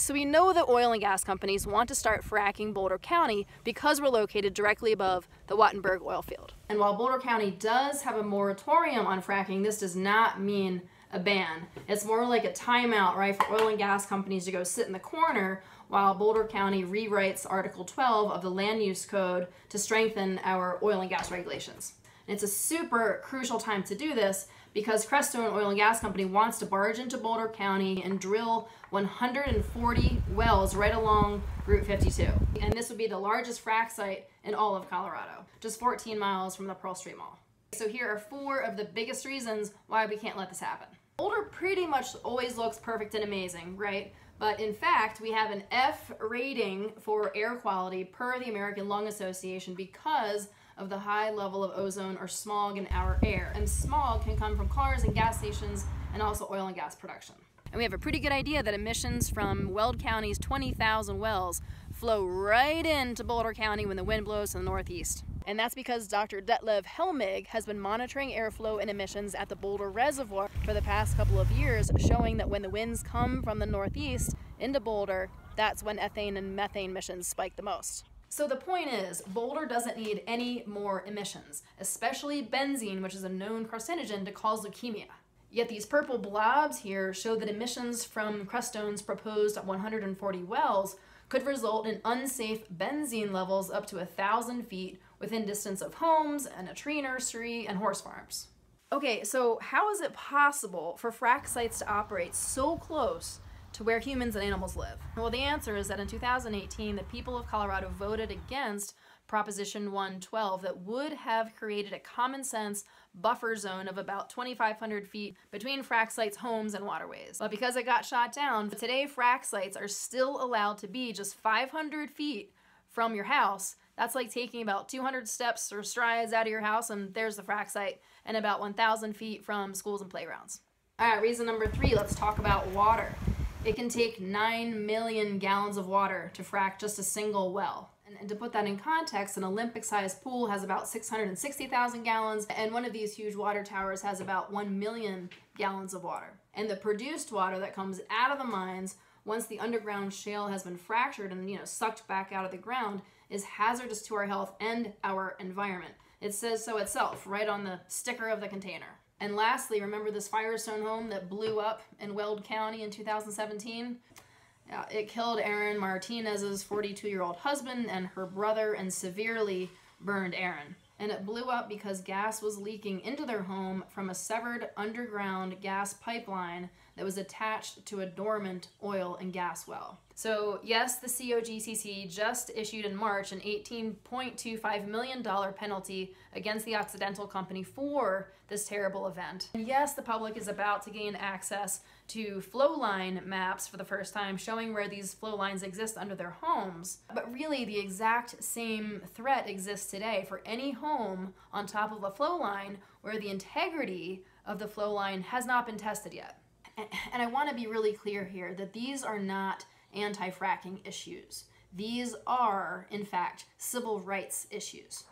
So we know that oil and gas companies want to start fracking Boulder County because we're located directly above the Wattenberg oil field. And while Boulder County does have a moratorium on fracking, this does not mean a ban. It's more like a timeout, right, for oil and gas companies to go sit in the corner while Boulder County rewrites Article 12 of the Land Use Code to strengthen our oil and gas regulations. And it's a super crucial time to do this because Crestone Oil and Gas Company wants to barge into Boulder County and drill 140 wells right along Route 52. And this would be the largest frack site in all of Colorado, just 14 miles from the Pearl Street Mall. So here are 4 of the biggest reasons why we can't let this happen. Boulder pretty much always looks perfect and amazing, right? But in fact, we have an F rating for air quality per the American Lung Association because of the high level of ozone or smog in our air. And smog can come from cars and gas stations and also oil and gas production. And we have a pretty good idea that emissions from Weld County's 20,000 wells flow right into Boulder County when the wind blows from the northeast. And that's because Dr. Detlev Helmig has been monitoring airflow and emissions at the Boulder Reservoir for the past couple of years, showing that when the winds come from the northeast into Boulder, that's when ethane and methane emissions spike the most. So the point is, Boulder doesn't need any more emissions, especially benzene, which is a known carcinogen to cause leukemia. Yet these purple blobs here show that emissions from Crestone's proposed 140 wells could result in unsafe benzene levels up to 1,000 feet within distance of homes and a tree nursery and horse farms. Okay, so how is it possible for frack sites to operate so close to where humans and animals live? Well, the answer is that in 2018, the people of Colorado voted against Proposition 112 that would have created a common sense buffer zone of about 2,500 feet between frack sites, homes, and waterways. But because it got shot down, today frack sites are still allowed to be just 500 feet from your house. That's like taking about 200 steps or strides out of your house and there's the frack site, and about 1,000 feet from schools and playgrounds. All right, reason number 3, let's talk about water. It can take 9 million gallons of water to frack just a single well. And to put that in context, an Olympic-sized pool has about 660,000 gallons, and one of these huge water towers has about 1 million gallons of water. And the produced water that comes out of the mines, once the underground shale has been fractured and sucked back out of the ground, is hazardous to our health and our environment. It says so itself, right on the sticker of the container. And lastly, remember this Firestone home that blew up in Weld County in 2017? It killed Erin Martinez's 42-year-old husband and her brother and severely burned Erin. And it blew up because gas was leaking into their home from a severed underground gas pipeline that was attached to a dormant oil and gas well. So yes, the COGCC just issued in March an $18.25 million penalty against the Occidental Company for this terrible event. And yes, the public is about to gain access to flow line maps for the first time, showing where these flow lines exist under their homes. But really, the exact same threat exists today for any home on top of a flow line where the integrity of the flow line has not been tested yet. And I want to be really clear here that these are not anti-fracking issues. These are, in fact, civil rights issues.